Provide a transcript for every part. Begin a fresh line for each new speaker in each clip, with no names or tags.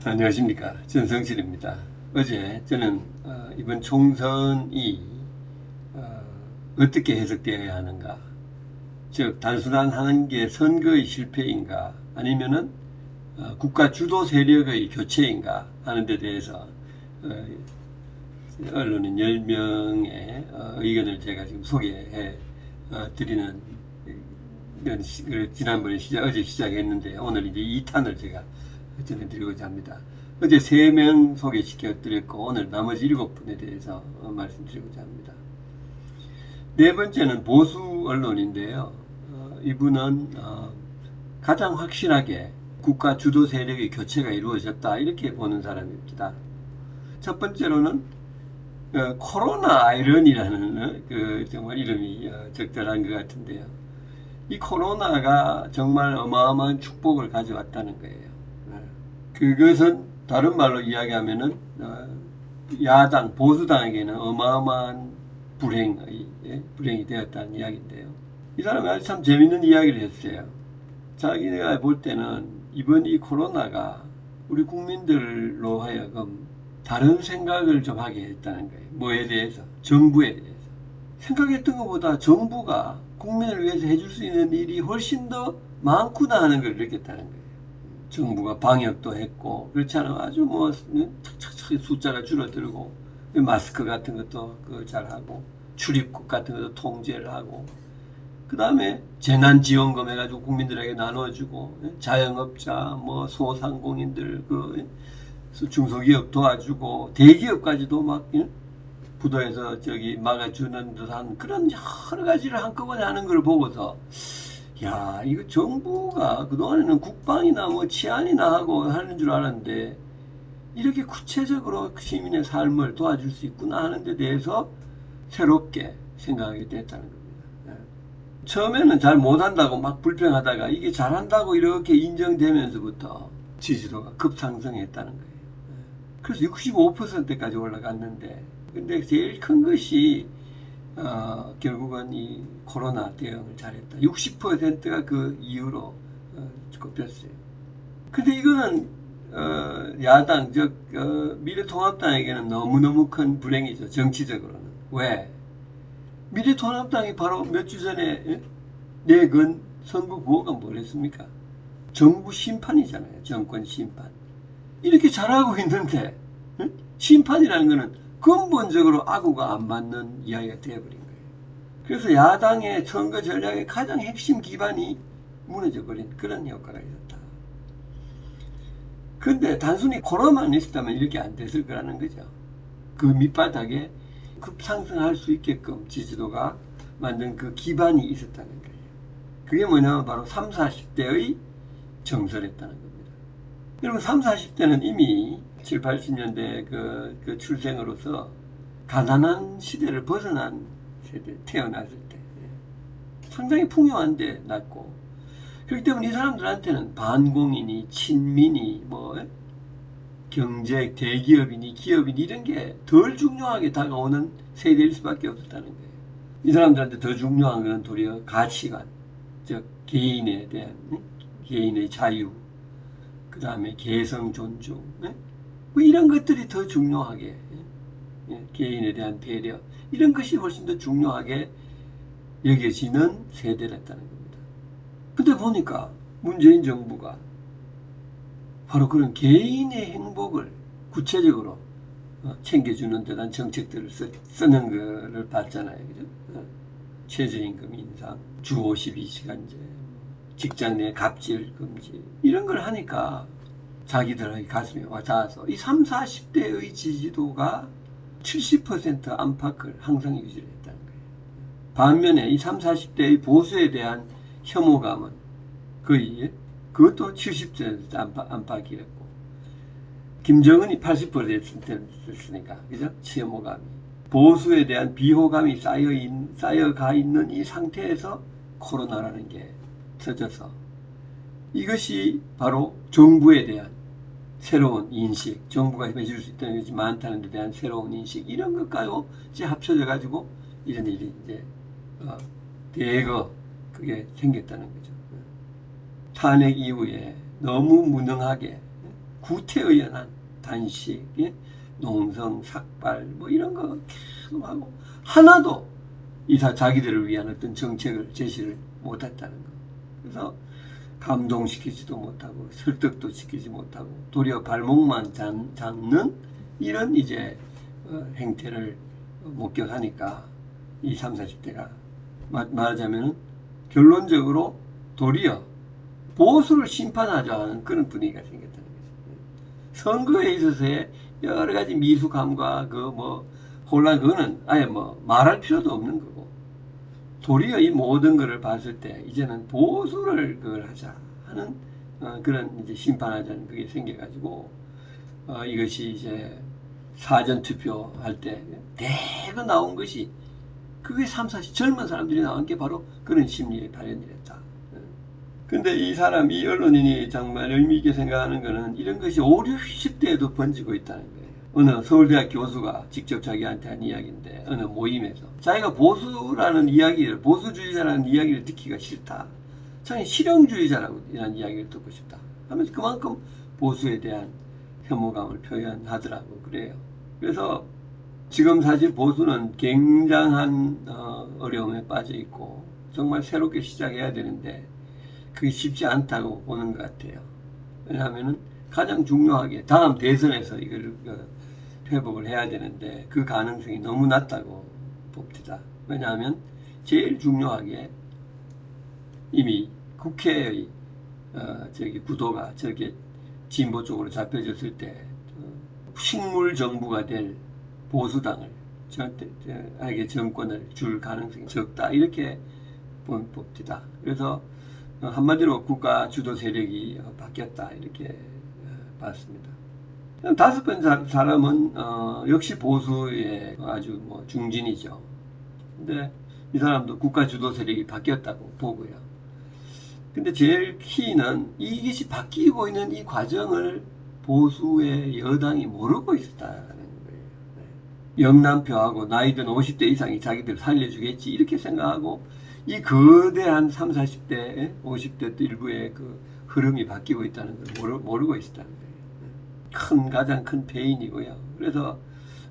안녕하십니까. 전성실입니다. 어제 저는 이번 총선이 어떻게 해석되어야 하는가, 즉 단순한 게 선거의 실패인가 아니면은 국가 주도 세력의 교체인가 하는 데 대해서 언론인 10명의 의견을 제가 지금 소개해 드리는 지난번에 어제 시작했는데 오늘 이제 2탄을 제가 전해드리고자 합니다. 어제 3명 소개시켜드렸고 오늘 나머지 7분에 대해서 말씀드리고자 합니다. 네 번째는 보수 언론인데요. 이분은 가장 확실하게 국가 주도 세력의 교체가 이루어졌다 이렇게 보는 사람입니다. 첫 번째로는 코로나 아이런이라는 정말 이름이 적절한 것 같은데요. 이 코로나가 정말 어마어마한 축복을 가져왔다는 거예요. 그것은 다른 말로 이야기하면은 야당 보수당에게는 어마어마한 불행이 되었다는 이야기인데요. 이 사람이 아주 참 재밌는 이야기를 했어요. 자기가 볼 때는 이번 이 코로나가 우리 국민들로 하여금 다른 생각을 좀 하게 했다는 거예요. 뭐에 대해서? 정부에 대해서. 생각했던 것보다 정부가 국민을 위해서 해줄 수 있는 일이 훨씬 더 많구나 하는 걸 느꼈다는 거예요. 정부가 방역도 했고, 그렇지 않으면 아주 뭐 착착착 숫자가 줄어들고, 마스크 같은 것도 잘하고, 출입국 같은 것도 통제를 하고, 그 다음에 재난지원금 해가지고 국민들에게 나눠주고, 자영업자, 뭐 소상공인들, 중소기업 도와주고, 대기업까지도 막 부도에서 막아주는 듯한 그런 여러 가지를 한꺼번에 하는 걸 보고서, 야, 이거 정부가 그동안에는 국방이나 뭐 치안이나 하고 하는 줄 알았는데 이렇게 구체적으로 시민의 삶을 도와줄 수 있구나 하는 데 대해서 새롭게 생각하게 됐다는 겁니다. 처음에는 잘 못한다고 막 불평하다가 이게 잘한다고 이렇게 인정되면서부터 지지도가 급상승했다는 거예요. 그래서 65%까지 올라갔는데, 근데 제일 큰 것이 결국은 이 코로나 대응을 잘했다. 60%가 그 이후로 꼽혔어요. 근데 이거는 야당, 즉 미래통합당에게는 너무너무 큰 불행이죠. 정치적으로는. 왜? 미래통합당이 바로 몇 주 전에 내건 선거 구호가 뭐랬습니까? 정부 심판이잖아요. 정권 심판. 이렇게 잘하고 있는데 심판이라는 거는 근본적으로 아구가 안 맞는 이야기가 되어버린 거예요. 그래서 야당의 선거 전략의 가장 핵심 기반이 무너져버린 그런 효과가 있었다. 근데 단순히 코로나만 있었다면 이렇게 안 됐을 거라는 거죠. 그 밑바닥에 급상승할 수 있게끔 지지도가 만든 그 기반이 있었다는 거예요. 그게 뭐냐면 바로 30, 40대의 정설이었다는 겁니다. 여러분 30, 40대는 이미 7, 80년대 그 출생으로서 가난한 시대를 벗어난 세대, 태어났을 때 상당히 풍요한데 났고, 그렇기 때문에 이 사람들한테는 반공이니 친민이 뭐 경제 대기업이니 기업이니 이런 게 덜 중요하게 다가오는 세대일 수밖에 없었다는 거예요. 이 사람들한테 더 중요한 것은 도리어 가치관, 즉 개인에 대한 개인의 자유, 그 다음에 개성 존중, 뭐 이런 것들이 더 중요하게, 개인에 대한 배려, 이런 것이 훨씬 더 중요하게 여겨지는 세대였다는 겁니다. 근데 보니까 문재인 정부가 바로 그런 개인의 행복을 구체적으로 챙겨주는 듯한 정책들을 쓰는 것을 봤잖아요. 그죠? 최저임금 인상, 주 52시간제, 직장 내 갑질 금지, 이런 걸 하니까 자기들의 가슴에 와 닿아서 이 30, 40대의 지지도가 70% 안팎을 항상 유지를 했다는 거예요. 반면에 이 30, 40대의 보수에 대한 혐오감은 거의 그것도 70% 안팎이랬고, 김정은이 80% 됐으니까, 그죠? 혐오감이. 보수에 대한 비호감이 쌓여가 있는 이 상태에서 코로나라는 게 터져서 이것이 바로 정부에 대한 새로운 인식, 정부가 해줄 수 있다는 것이 많다는 데 대한 새로운 인식, 이런 것까지 이제 합쳐져 가지고 이런 일이 이제 대거 그게 생겼다는 거죠. 탄핵 이후에 너무 무능하게 구태의연한 단식, 예? 농성, 삭발 뭐 이런 거 계속 하고 하나도 자기들을 위한 어떤 정책을 제시를 못했다는 거. 그래서 감동시키지도 못하고 설득도 시키지 못하고 도리어 발목만 잡는 이런 이제 행태를 목격하니까 이 30, 40대가 말하자면 결론적으로 도리어 보수를 심판하자 하는 그런 분위기가 생겼다는 거죠. 선거에 있어서의 여러 가지 미숙함과 그 뭐 혼란, 그거는 아예 뭐 말할 필요도 없는 거고, 도리어 이 모든 것을 봤을 때 이제는 보수를 그걸 하자 하는 그런 이제 심판하자는 그게 생겨가지고 이것이 이제 사전 투표할 때 대거 나온 것이 그게 30, 40 젊은 사람들이 나온 게 바로 그런 심리의 발현이랬다. 근데 이 사람, 이 언론인이 정말 의미있게 생각하는 거는 이런 것이 5, 60대에도 번지고 있다는 거예요. 어느 서울대학 교수가 직접 자기한테 한 이야기인데, 어느 모임에서 자기가 보수라는 이야기를, 보수주의자라는 이야기를 듣기가 싫다. 자기 실용주의자라고 이런 이야기를 듣고 싶다 하면서 그만큼 보수에 대한 혐오감을 표현하더라고. 그래요. 그래서 지금 사실 보수는 굉장한 어려움에 빠져 있고 정말 새롭게 시작해야 되는데 그게 쉽지 않다고 보는 것 같아요. 왜냐하면 가장 중요하게 다음 대선에서 이걸 회복을 해야 되는데 그 가능성이 너무 낮다고 봅니다. 왜냐하면 제일 중요하게 이미 국회의 구도가 저렇게 진보 쪽으로 잡혀졌을 때 식물 정부가 될 보수당을 정권을 줄 가능성이 적다, 이렇게 봅니다. 그래서 한마디로 국가 주도 세력이 바뀌었다, 이렇게 봤습니다. 다섯 번째 사람은 역시 보수의 아주 뭐 중진이죠. 근데 이 사람도 국가 주도 세력이 바뀌었다고 보고요. 근데 제일 키는 이것이 바뀌고 있는 이 과정을 보수의 여당이 모르고 있었다는 거예요. 영남표하고 나이든 50대 이상이 자기들 살려주겠지 이렇게 생각하고 이 거대한 30, 40대, 50대 일부의 그 흐름이 바뀌고 있다는 걸 모르고 있었다는 거예요. 가장 큰 패인이고요. 그래서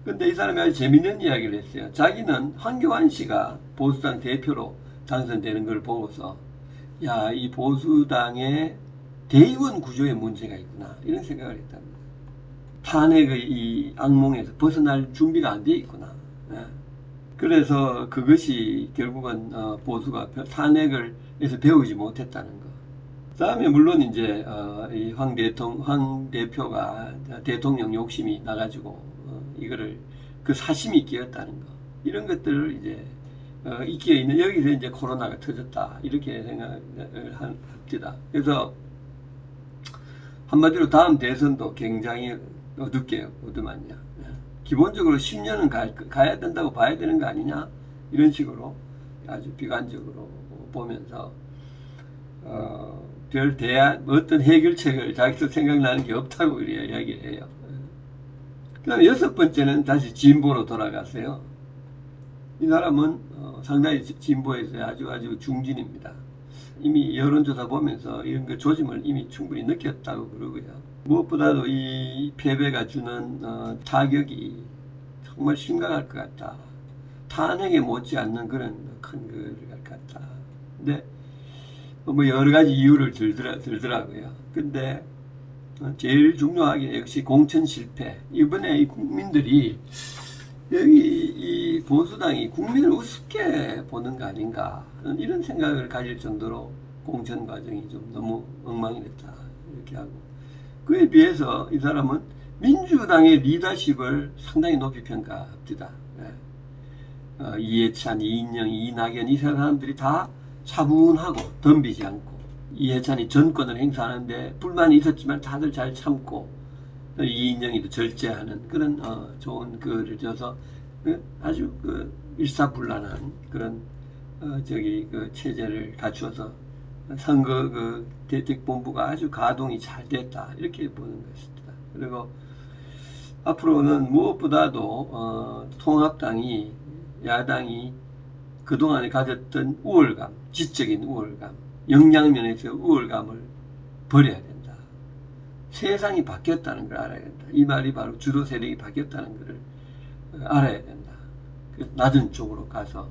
근데 이 사람이 아주 재밌는 이야기를 했어요. 자기는 황교안 씨가 보수당 대표로 당선되는 걸 보고서 야, 이 보수당의 대의원 구조에 문제가 있구나, 이런 생각을 했답니다. 탄핵의 이 악몽에서 벗어날 준비가 안 돼 있구나. 그래서 그것이 결국은 보수가 탄핵을 해서 배우지 못했다는 거. 다음에 물론 이제 이 황 대표가 대통령 욕심이 나가지고 이거를 그 사심이 끼었다는 거, 이런 것들을 이제 있기에 있는 여기서 이제 코로나가 터졌다, 이렇게 생각을 합니다. 그래서 한마디로 다음 대선도 굉장히 어둡게 보더만요. 기본적으로 10년은 가야 된다고 봐야 되는 거 아니냐, 이런 식으로 아주 비관적으로 보면서 별 대안, 어떤 해결책을 자기도 생각나는 게 없다고 이야기를 해요. 그 다음에 여섯 번째는 다시 진보로 돌아갔어요. 이 사람은 상당히 진보에서 아주 중진입니다. 이미 여론조사 보면서 이런 그 조짐을 이미 충분히 느꼈다고 그러고요. 무엇보다도 이 패배가 주는 타격이 정말 심각할 것 같다. 탄핵에 못지않는 그런 큰 거를 것 같다. 근데 뭐 여러 가지 이유를 들더라고요. 근데 제일 중요하게 역시 공천 실패. 이번에 이 국민들이 여기 이 보수당이 국민을 우습게 보는 거 아닌가, 이런 생각을 가질 정도로 공천 과정이 좀 너무 엉망이 됐다, 이렇게 하고, 그에 비해서 이 사람은 민주당의 리더십을 상당히 높이 평가합니다. 이해찬, 이인영, 이낙연, 이 사람들이 다 차분하고 덤비지 않고, 이해찬이 전권을 행사하는데 불만이 있었지만 다들 잘 참고, 이인영이도 절제하는 그런 좋은 글을 줘서 아주 일사불란한 그런 그 체제를 갖추어서 선거 대책본부가 아주 가동이 잘 됐다, 이렇게 보는 것입니다. 그리고 앞으로는 무엇보다도 통합당이, 야당이 그동안에 가졌던 우월감, 지적인 우월감, 역량면에서 우월감을 버려야 된다. 세상이 바뀌었다는 걸 알아야 된다. 이 말이 바로 주도 세력이 바뀌었다는 것을 알아야 된다. 그래서 낮은 쪽으로 가서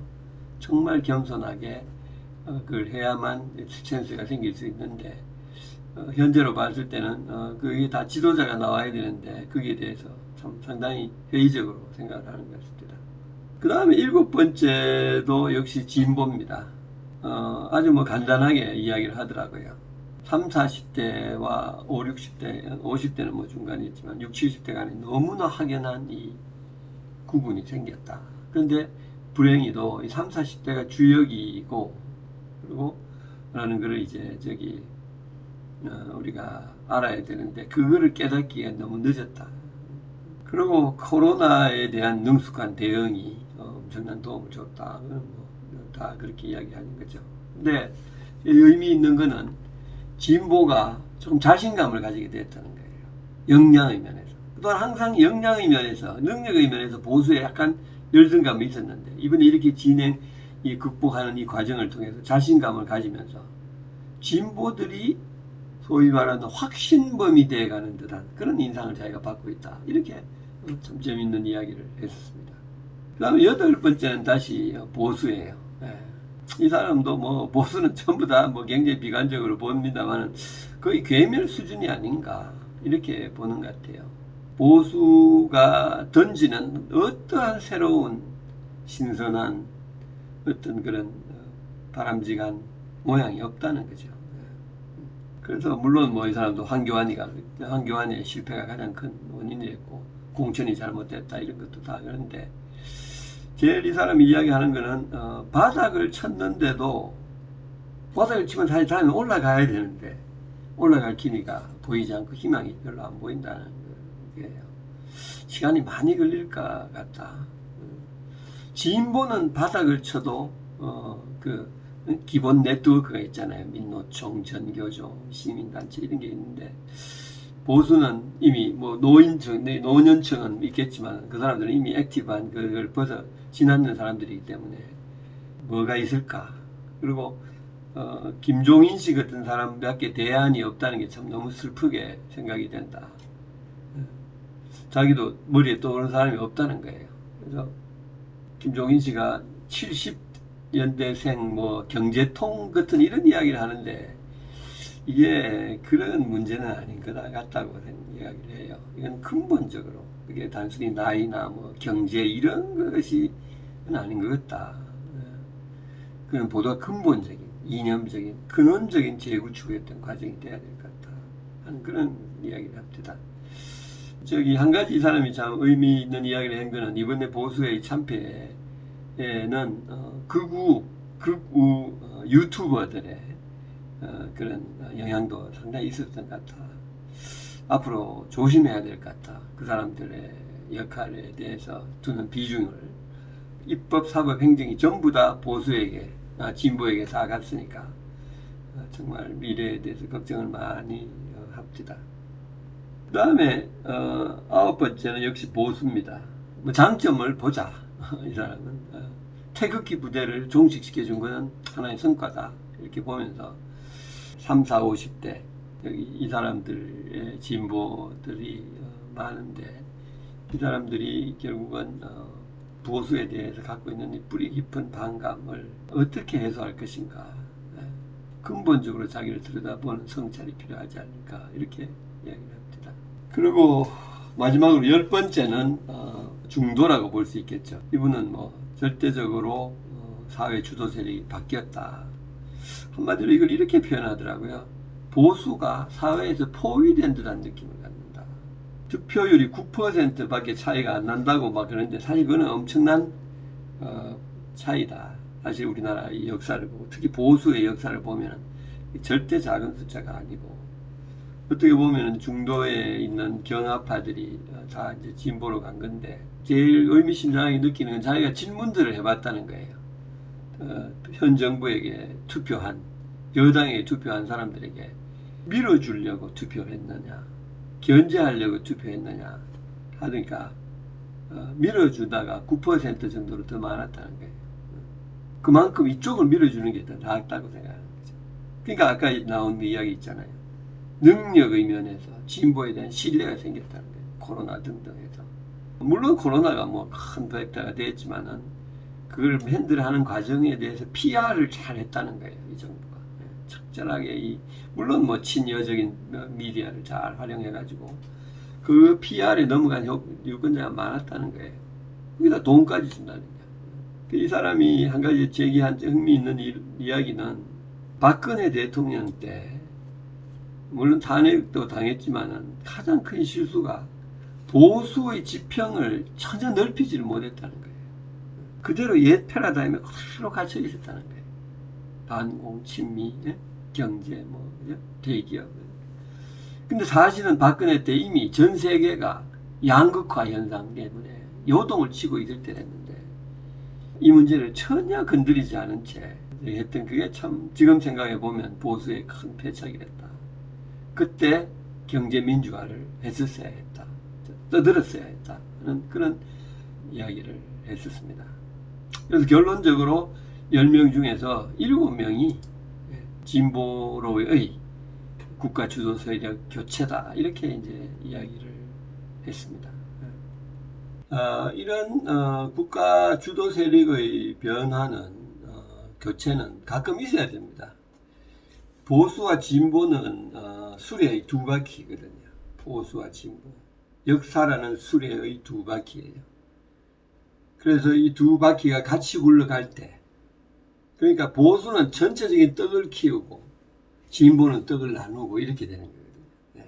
정말 겸손하게 그걸 해야만 센스가 생길 수 있는데, 현재로 봤을 때는 그게 다 지도자가 나와야 되는데 거기에 대해서 참 상당히 회의적으로 생각을 하는 것 같습니다. 그 다음에 7번째도 역시 진보입니다. 아주 뭐 간단하게 이야기를 하더라고요. 3, 40대와 5, 60대, 50대는 뭐 중간에 있지만 60, 70대 간에 너무나 확연한 이 구분이 생겼다. 그런데 불행히도 이 3, 40대가 주역이고, 그리고 라는 거를 이제 우리가 알아야 되는데 그거를 깨닫기에 너무 늦었다. 그리고 코로나에 대한 능숙한 대응이 엄청난 도움을 줬다. 그건 뭐 다 그렇게 이야기하는 거죠. 근데 의미 있는 거는 진보가 조금 자신감을 가지게 됐다는 거예요. 역량의 면에서. 그동안 항상 역량의 면에서, 능력의 면에서 보수에 약간 열등감이 있었는데, 이번에 이렇게 극복하는 이 과정을 통해서 자신감을 가지면서 진보들이 소위 말하는 확신범이 되어가는 듯한 그런 인상을 자기가 받고 있다. 이렇게 참 재밌는 이야기를 했었습니다. 그 다음에 8번째는 다시 보수예요. 이 사람도 뭐 보수는 전부 다 뭐 굉장히 비관적으로 봅니다만 거의 괴멸 수준이 아닌가 이렇게 보는 것 같아요. 보수가 던지는 어떠한 새로운 신선한 어떤 그런 바람직한 모양이 없다는 거죠. 그래서 물론 뭐 이 사람도 황교안의 실패가 가장 큰 원인이었고 공천이 잘못됐다 이런 것도 다 그런데, 제일 이 사람이 이야기하는 거는 바닥을 쳤는데도 바닥을 치면 다시 다음에 올라가야 되는데 올라갈 기미가 보이지 않고 희망이 별로 안 보인다는 거예요. 시간이 많이 걸릴 것 같다. 진보는 바닥을 쳐도 그 기본 네트워크가 있잖아요. 민노총, 전교조, 시민단체 이런 게 있는데, 보수는 이미 뭐 노년층은 있겠지만 그 사람들은 이미 액티브한 그걸 벗어 지났는 사람들이기 때문에 뭐가 있을까. 그리고 김종인 씨 같은 사람밖에 대안이 없다는 게 참 너무 슬프게 생각이 된다. 자기도 머리에 떠오르는 사람이 없다는 거예요. 그래서 김종인 씨가 70년대생 뭐 경제통 같은 이런 이야기를 하는데 이게 그런 문제는 아닌 것 같다고 이야기를 해요. 이건 근본적으로 그게 단순히 나이나 뭐 경제 이런 것이 아닌 것 같다. 그건 보다 근본적인 이념적인 근원적인 재구축했던 과정이 돼야 될 것 같다 하는 그런 이야기를 합니다. 한 가지 이 사람이 참 의미 있는 이야기를 한 거는 이번에 보수의 참패에는 극우 유튜버들의 그런 영향도 상당히 있었던 것 같다. 앞으로 조심해야 될 것 같다. 그 사람들의 역할에 대해서 두는 비중을, 입법, 사법, 행정이 전부 다 보수에게, 진보에게 다 갔으니까 정말 미래에 대해서 걱정을 많이 합니다. 그 다음에 9번째는 역시 보수입니다. 뭐 장점을 보자. 이 사람은 태극기 부대를 종식시켜준 것은 하나의 성과다 이렇게 보면서 3, 4, 50대 여기 이 사람들의 진보들이 많은데, 이 사람들이 결국은 보수에 대해서 갖고 있는 이 뿌리 깊은 반감을 어떻게 해소할 것인가, 근본적으로 자기를 들여다보는 성찰이 필요하지 않을까 이렇게 이야기를 합니다. 그리고 마지막으로 10번째는 중도라고 볼 수 있겠죠. 이분은 뭐 절대적으로 사회 주도 세력이 바뀌었다. 한마디로 이걸 이렇게 표현하더라고요. 보수가 사회에서 포위된 듯한 느낌을 갖는다. 득표율이 9%밖에 차이가 안 난다고 막 그러는데 사실 그거는 엄청난 차이다. 사실 우리나라의 역사를 보고 특히 보수의 역사를 보면 절대 작은 숫자가 아니고, 어떻게 보면 중도에 있는 경합파들이 다 이제 진보로 간 건데, 제일 의미심장하게 느끼는 건 자기가 질문들을 해봤다는 거예요. 현 정부에게 투표한, 여당에게 투표한 사람들에게 밀어주려고 투표했느냐, 견제하려고 투표했느냐 하니까 밀어주다가 9% 정도로 더 많았다는 거예요. 그만큼 이쪽을 밀어주는 게 더 낫다고 생각하는 거죠. 그러니까 아까 나온 이야기 있잖아요. 능력의 면에서 진보에 대한 신뢰가 생겼다는 거예요. 코로나 등등에서. 물론 코로나가 뭐 큰 벡터가 됐지만은 그걸 핸들하는 과정에 대해서 PR을 잘 했다는 거예요. 이 정부가. 적절하게 물론 뭐 친여적인 미디어를 잘 활용해가지고 그 PR에 넘어간 유권자가 많았다는 거예요. 거기다 돈까지 준다는 거예요. 이 사람이 한 가지 제기한 흥미있는 이야기는 박근혜 대통령 때 물론 탄핵도 당했지만은 가장 큰 실수가 보수의 지평을 전혀 넓히지를 못했다는 거예요. 그대로 옛 패러다임에 그대로 갇혀 있었다는 거예요. 반공, 친미, 경제, 대기업. 근데 사실은 박근혜 때 이미 전 세계가 양극화 현상 때문에 요동을 치고 있을 때랬는데 이 문제를 전혀 건드리지 않은 채 했던 그게 참 지금 생각해 보면 보수의 큰 패착이랬다. 그때 경제 민주화를 했었어야 했다. 떠들었어야 했다. 하는 그런 이야기를 했었습니다. 그래서 결론적으로 10명 중에서 7명이 진보로의 국가 주도 세력 교체다. 이렇게 이제 이야기를 했습니다. 이런 국가 주도 세력의 변화는 교체는 가끔 있어야 됩니다. 보수와 진보는 수레의 두 바퀴거든요. 보수와 진보. 역사라는 수레의 두 바퀴예요. 그래서 이 두 바퀴가 같이 굴러갈 때, 그러니까 보수는 전체적인 떡을 키우고 진보는 떡을 나누고 이렇게 되는 거거든요.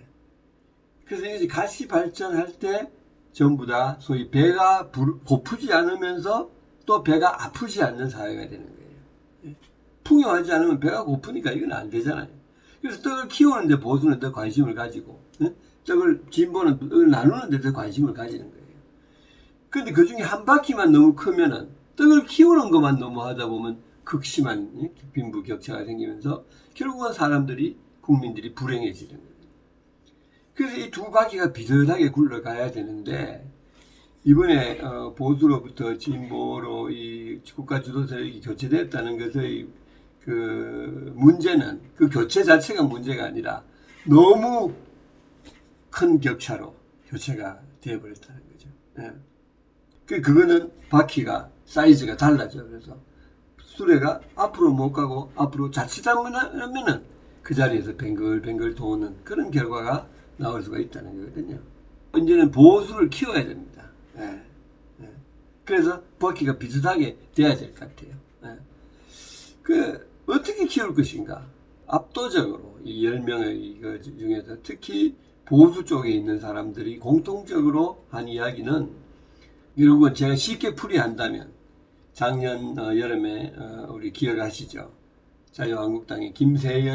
그래서 이제 같이 발전할 때 전부 다 소위 배가 고프지 않으면서 또 배가 아프지 않는 사회가 되는 거예요. 풍요하지 않으면 배가 고프니까 이건 안 되잖아요. 그래서 떡을 키우는데 보수는 더 관심을 가지고, 진보는 떡을 나누는데 더 관심을 가지는 거예요. 근데 그 중에 한 바퀴만 너무 크면은 떡을 키우는 것만 너무 하다 보면 극심한 빈부격차가 생기면서 결국은 국민들이 불행해지는 거예요. 그래서 이 두 바퀴가 비슷하게 굴러가야 되는데 이번에 보수로부터 진보로 이 국가 주도 세력이 교체됐다는 것의 그 문제는 그 교체 자체가 문제가 아니라 너무 큰 격차로 교체가 되어버렸다는 거죠. 그거는 바퀴가 사이즈가 달라져. 그래서 수레가 앞으로 못 가고 앞으로 자칫하면은 그 자리에서 뱅글뱅글 도는 그런 결과가 나올 수가 있다는 거거든요. 이제는 보수를 키워야 됩니다. 그래서 바퀴가 비슷하게 돼야 될 것 같아요. 어떻게 키울 것인가? 압도적으로 이 10명의 중에서 특히 보수 쪽에 있는 사람들이 공통적으로 한 이야기는 결국은 제가 쉽게 풀이한다면 작년 여름에 우리 기억하시죠? 자유한국당의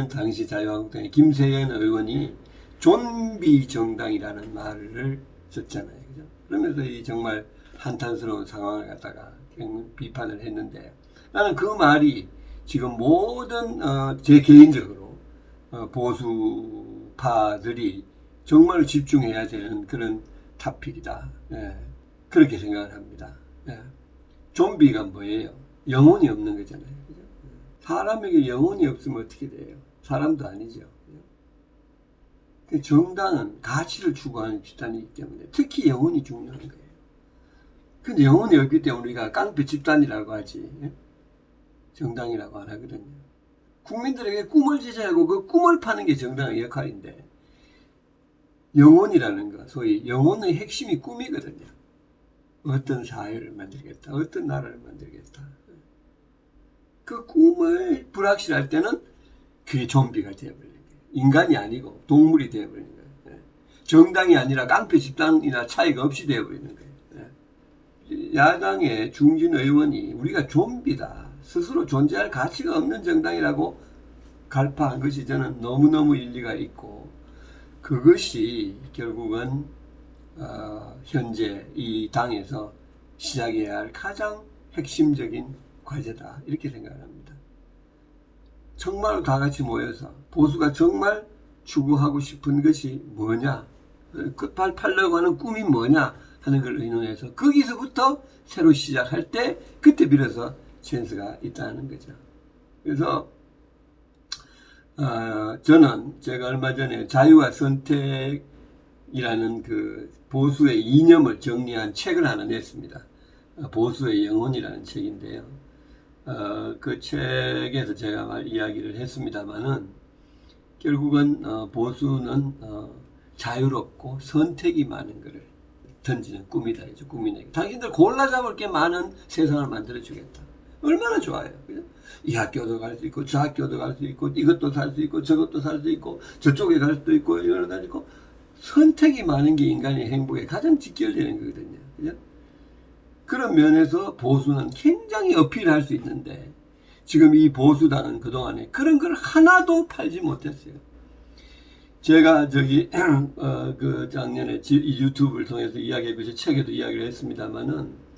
당시 자유한국당의 김세연 의원이 좀비 정당이라는 말을 썼잖아요. 그죠? 그러면서 이 정말 한탄스러운 상황을 갖다가 비판을 했는데 나는 그 말이 지금 모든 제 개인적으로 보수파들이 정말 집중해야 되는 그런 토픽이다. 그렇게 생각을 합니다. 좀비가 뭐예요? 영혼이 없는 거잖아요. 그죠? 사람에게 영혼이 없으면 어떻게 돼요? 사람도 아니죠. 정당은 가치를 추구하는 집단이기 때문에 특히 영혼이 중요한 거예요. 근데 영혼이 없기 때문에 우리가 깡패 집단이라고 하지 정당이라고 안 하거든요. 국민들에게 꿈을 제시하고 그 꿈을 파는 게 정당의 역할인데 영혼이라는 거, 소위 영혼의 핵심이 꿈이거든요. 어떤 사회를 만들겠다, 어떤 나라를 만들겠다. 그 꿈을 불확실할 때는 그게 좀비가 되어버리는 거예요. 인간이 아니고 동물이 되어버리는 거예요. 정당이 아니라 깡패 집단이나 차이가 없이 되어버리는 거예요. 야당의 중진 의원이 우리가 좀비다, 스스로 존재할 가치가 없는 정당이라고 갈파한 것이 저는 너무너무 일리가 있고 그것이 결국은 현재 이 당에서 시작해야 할 가장 핵심적인 과제다 이렇게 생각합니다. 정말 다 같이 모여서 보수가 정말 추구하고 싶은 것이 뭐냐, 끝발팔려고 하는 꿈이 뭐냐 하는 걸 의논해서 거기서부터 새로 시작할 때 그때 비로소 찬스가 있다는 거죠. 그래서 저는 제가 얼마 전에 자유와 선택이라는 그 보수의 이념을 정리한 책을 하나 냈습니다. 보수의 영혼이라는 책인데요. 그 책에서 제가 이야기를 했습니다만은 결국은 보수는 자유롭고 선택이 많은 것을 던지는 꿈이다. 꿈이네. 당신들 골라 잡을 게 많은 세상을 만들어 주겠다. 얼마나 좋아요. 그죠? 이 학교도 갈 수 있고 저 학교도 갈 수 있고 이것도 살 수 있고 저것도 살 수 있고 저쪽에 갈 수도 있고 이런 거 있고 선택이 많은 게 인간의 행복에 가장 직결되는 거거든요. 그죠? 그런 면에서 보수는 굉장히 어필할 수 있는데 지금 이 보수당은 그동안에 그런 걸 하나도 팔지 못했어요. 제가 그 작년에 유튜브를 통해서 이야기했고 책에도 이야기를 했습니다만은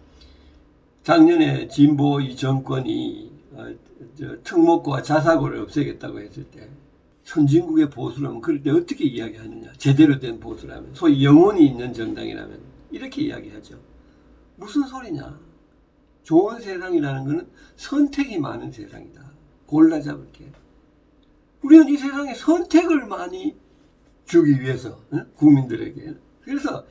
작년에 진보 이 정권이 특목고와 자사고를 없애겠다고 했을 때 선진국의 보수라면 그럴 때 어떻게 이야기하느냐. 제대로 된 보수라면 소위 영혼이 있는 정당이라면 이렇게 이야기하죠. 무슨 소리냐. 좋은 세상이라는 것은 선택이 많은 세상이다. 골라 잡을게. 우리는 이 세상에 선택을 많이 주기 위해서 국민들에게 그래서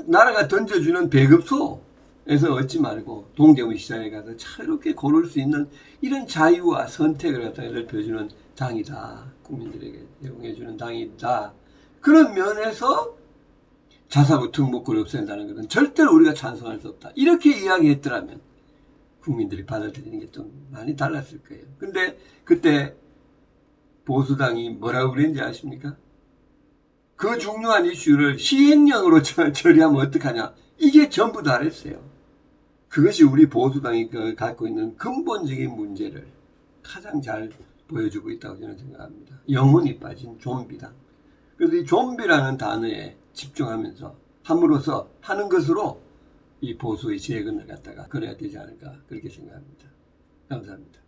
나라가 던져주는 배급소에서 얻지 말고 동대문 시장에 가서 자유롭게 고를 수 있는 이런 자유와 선택을 갖다가 넓혀주는 당이다. 국민들에게 제공해주는 당이다. 그런 면에서 자사고 특목고를 없앤다는 것은 절대로 우리가 찬성할 수 없다. 이렇게 이야기했더라면 국민들이 받아들이는 게 좀 많이 달랐을 거예요. 근데 그때 보수당이 뭐라고 그랬는지 아십니까? 그 중요한 이슈를 시행령으로 처리하면 어떡하냐. 이게 전부 다랬어요. 그것이 우리 보수당이 갖고 있는 근본적인 문제를 가장 잘 보여주고 있다고 저는 생각합니다. 영혼이 빠진 좀비당. 그래서 이 좀비라는 단어에 집중하면서 함으로써 하는 것으로 이 보수의 재건을 갖다가 그래야 되지 않을까 그렇게 생각합니다. 감사합니다.